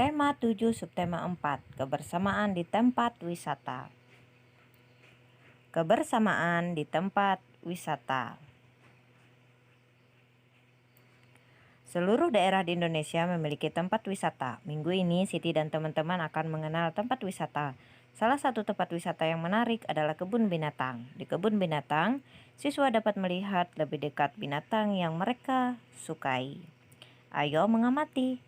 Tema 7 subtema 4, kebersamaan di tempat wisata. Kebersamaan di tempat wisata. Seluruh daerah di Indonesia memiliki tempat wisata. Minggu ini Siti dan teman-teman akan mengenal tempat wisata. Salah satu tempat wisata yang menarik adalah kebun binatang. Di kebun binatang, siswa dapat melihat lebih dekat binatang yang mereka sukai. Ayo mengamati.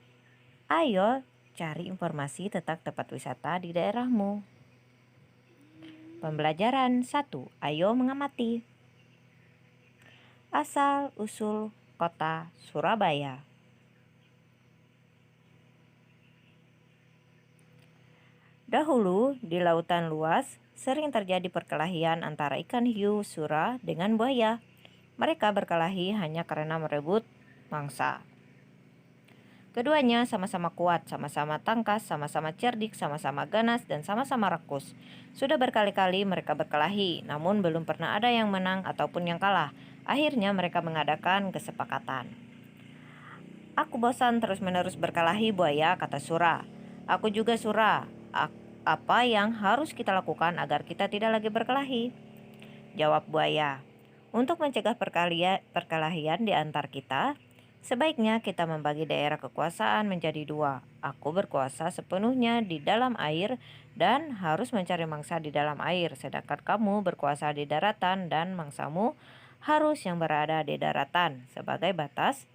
Ayo cari informasi tentang tempat wisata di daerahmu. Pembelajaran 1. Ayo mengamati. Asal-usul kota Surabaya. Dahulu, di lautan luas, sering terjadi perkelahian antara ikan hiu sura dengan buaya. Mereka berkelahi hanya karena merebut mangsa. Keduanya sama-sama kuat, sama-sama tangkas, sama-sama cerdik, sama-sama ganas, dan sama-sama rakus. Sudah berkali-kali mereka berkelahi, namun belum pernah ada yang menang ataupun yang kalah. Akhirnya mereka mengadakan kesepakatan. Aku bosan terus-menerus berkelahi, buaya, kata Sura. Aku juga Sura. Apa yang harus kita lakukan agar kita tidak lagi berkelahi? Jawab buaya. Untuk mencegah perkelahian di antar kita, sebaiknya kita membagi daerah kekuasaan menjadi dua. Aku berkuasa sepenuhnya di dalam air dan harus mencari mangsa di dalam air, sedangkan kamu berkuasa di daratan dan mangsamu harus yang berada di daratan. Sebagai batas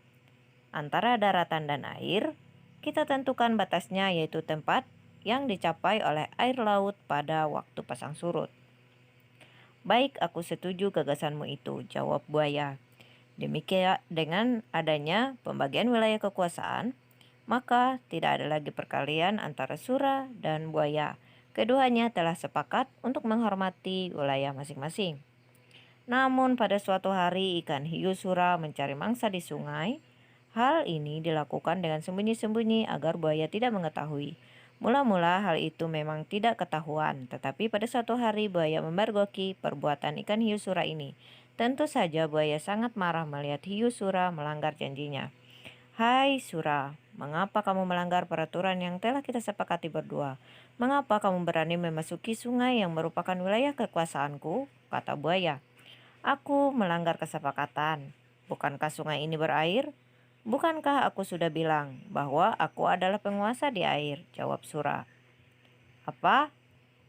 antara daratan dan air, kita tentukan batasnya, yaitu tempat yang dicapai oleh air laut pada waktu pasang surut. Baik, aku setuju gagasanmu itu, jawab buaya. Demikian, dengan adanya pembagian wilayah kekuasaan, maka tidak ada lagi perkelahian antara Sura dan buaya. Keduanya telah sepakat untuk menghormati wilayah masing-masing. Namun pada suatu hari ikan hiu Sura mencari mangsa di sungai. Hal ini dilakukan dengan sembunyi-sembunyi agar buaya tidak mengetahui. Mula-mula hal itu memang tidak ketahuan, tetapi pada suatu hari buaya memergoki perbuatan ikan hiu Sura ini. Tentu saja buaya sangat marah melihat hiu Sura melanggar janjinya. Hai Sura, mengapa kamu melanggar peraturan yang telah kita sepakati berdua? Mengapa kamu berani memasuki sungai yang merupakan wilayah kekuasaanku? Kata buaya. Aku melanggar kesepakatan. Bukankah sungai ini berair? Bukankah aku sudah bilang bahwa aku adalah penguasa di air? Jawab Sura. Apa?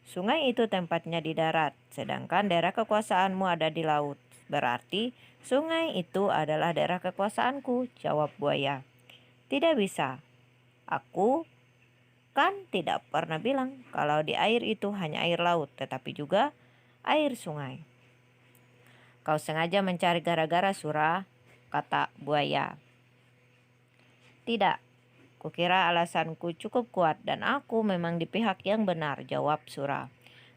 Sungai itu tempatnya di darat, sedangkan daerah kekuasaanmu ada di laut. Berarti sungai itu adalah daerah kekuasaanku, jawab buaya. Tidak bisa. Aku kan tidak pernah bilang kalau di air itu hanya air laut, tetapi juga air sungai. Kau sengaja mencari gara-gara, Sura, kata buaya. Tidak, kukira alasanku cukup kuat dan aku memang di pihak yang benar, jawab Sura.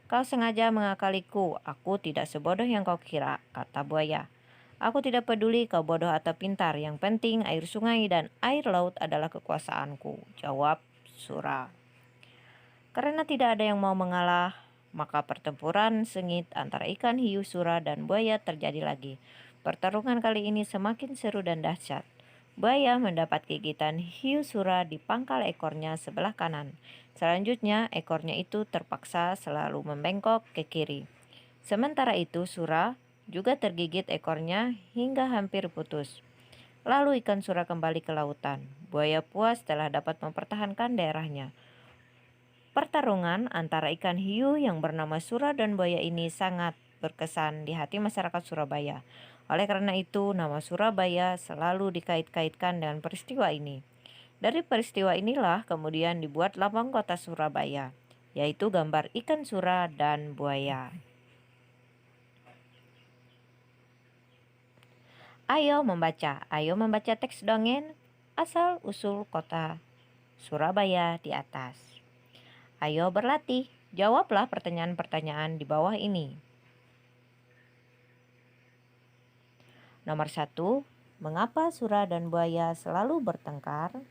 Kau sengaja mengakaliku, aku tidak sebodoh yang kau kira, kata buaya. Aku tidak peduli kau bodoh atau pintar, yang penting air sungai dan air laut adalah kekuasaanku, jawab Sura. Karena tidak ada yang mau mengalah, maka pertempuran sengit antara ikan hiu Sura dan buaya terjadi lagi. Pertarungan kali ini semakin seru dan dahsyat. Buaya mendapat gigitan hiu Sura di pangkal ekornya sebelah kanan. Selanjutnya, ekornya itu terpaksa selalu membengkok ke kiri. Sementara itu, Sura juga tergigit ekornya hingga hampir putus. Lalu ikan Sura kembali ke lautan. Buaya puas telah dapat mempertahankan daerahnya. Pertarungan antara ikan hiu yang bernama Sura dan buaya ini sangat berkesan di hati masyarakat Surabaya. Oleh karena itu, nama Surabaya selalu dikait-kaitkan dengan peristiwa ini. Dari peristiwa inilah kemudian dibuat lambang kota Surabaya, yaitu gambar ikan Sura dan buaya. Ayo membaca teks dongeng asal-usul kota Surabaya di atas. Ayo berlatih, jawablah pertanyaan-pertanyaan di bawah ini. Nomor 1, mengapa Sura dan buaya selalu bertengkar?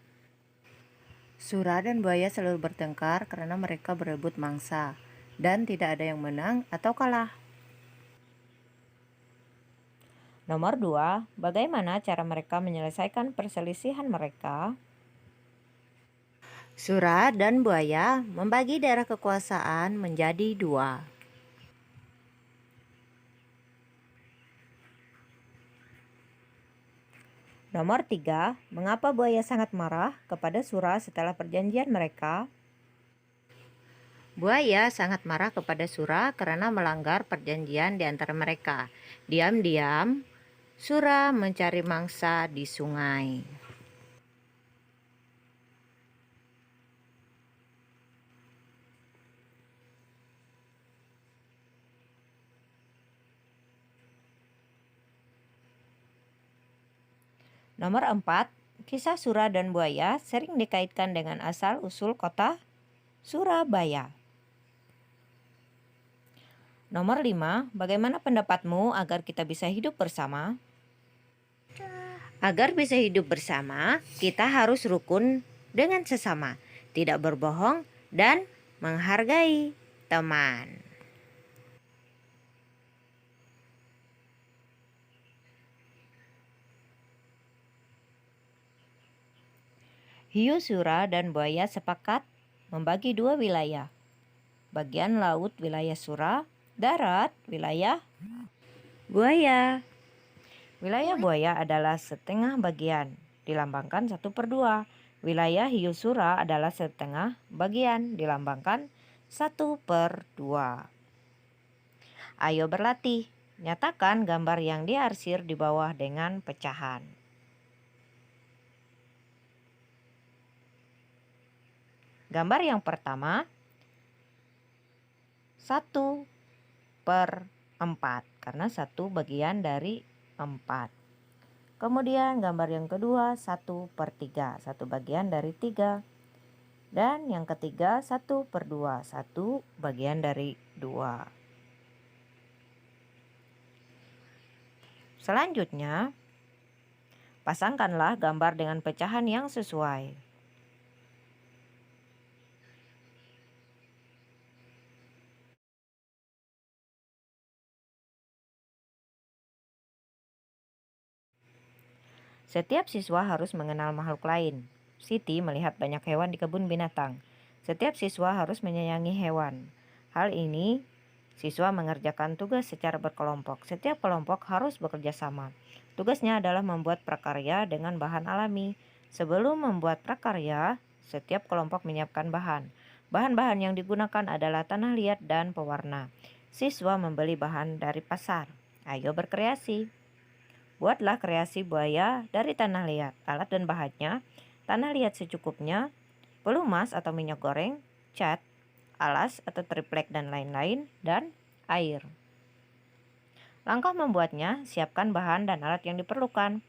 Sura dan buaya selalu bertengkar karena mereka berebut mangsa dan tidak ada yang menang atau kalah. Nomor 2, bagaimana cara mereka menyelesaikan perselisihan mereka? Sura dan buaya membagi daerah kekuasaan menjadi dua. Nomor 3, mengapa buaya sangat marah kepada Sura setelah perjanjian mereka? Buaya sangat marah kepada Sura karena melanggar perjanjian di antara mereka. Diam-diam, Sura mencari mangsa di sungai. Nomor 4, kisah Sura dan buaya sering dikaitkan dengan asal-usul kota Surabaya. Nomor 5, bagaimana pendapatmu agar kita bisa hidup bersama? Agar bisa hidup bersama, kita harus rukun dengan sesama, tidak berbohong, dan menghargai teman. Hiu, Sura, dan buaya sepakat membagi dua wilayah. Bagian laut wilayah Sura, darat wilayah buaya. Wilayah buaya adalah setengah bagian, dilambangkan 1/2. Wilayah hiu Sura adalah setengah bagian, dilambangkan 1/2. Ayo berlatih. Nyatakan gambar yang diarsir di bawah dengan pecahan. Gambar yang pertama 1/4 karena 1 bagian dari 4. Kemudian gambar yang kedua 1/3, 1 bagian dari 3. Dan yang ketiga 1/2, 1 bagian dari 2. Selanjutnya, pasangkanlah gambar dengan pecahan yang sesuai. Setiap siswa harus mengenal makhluk lain. Siti melihat banyak hewan di kebun binatang. Setiap siswa harus menyayangi hewan. Hal ini, siswa mengerjakan tugas secara berkelompok. Setiap kelompok harus bekerja sama. Tugasnya adalah membuat prakarya dengan bahan alami. Sebelum membuat prakarya, setiap kelompok menyiapkan bahan. Bahan-bahan yang digunakan adalah tanah liat dan pewarna. Siswa membeli bahan dari pasar. Ayo berkreasi. Buatlah kreasi buaya dari tanah liat. Alat dan bahannya: tanah liat secukupnya, pelumas atau minyak goreng, cat, alas atau triplek dan lain-lain, dan air. Langkah membuatnya: siapkan bahan dan alat yang diperlukan.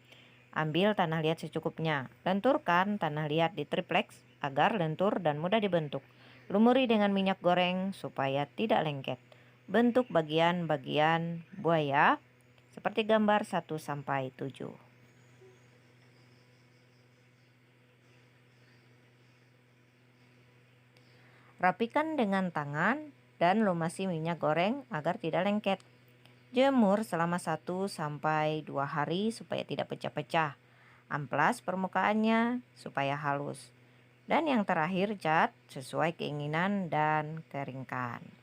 Ambil tanah liat secukupnya. Lenturkan tanah liat di tripleks agar lentur dan mudah dibentuk. Lumuri dengan minyak goreng supaya tidak lengket. Bentuk bagian-bagian buaya seperti gambar 1-7. Rapikan dengan tangan dan lumasi minyak goreng agar tidak lengket. Jemur selama 1-2 hari supaya tidak pecah-pecah. Amplas permukaannya supaya halus. Dan yang terakhir, cat sesuai keinginan dan keringkan.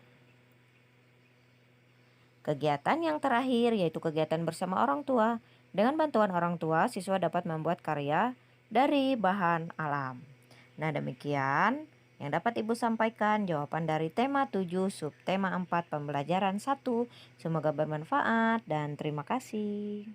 Kegiatan yang terakhir yaitu kegiatan bersama orang tua. Dengan bantuan orang tua, siswa dapat membuat karya dari bahan alam. Nah, demikian yang dapat Ibu sampaikan jawaban dari tema 7 subtema 4 pembelajaran 1. Semoga bermanfaat dan terima kasih.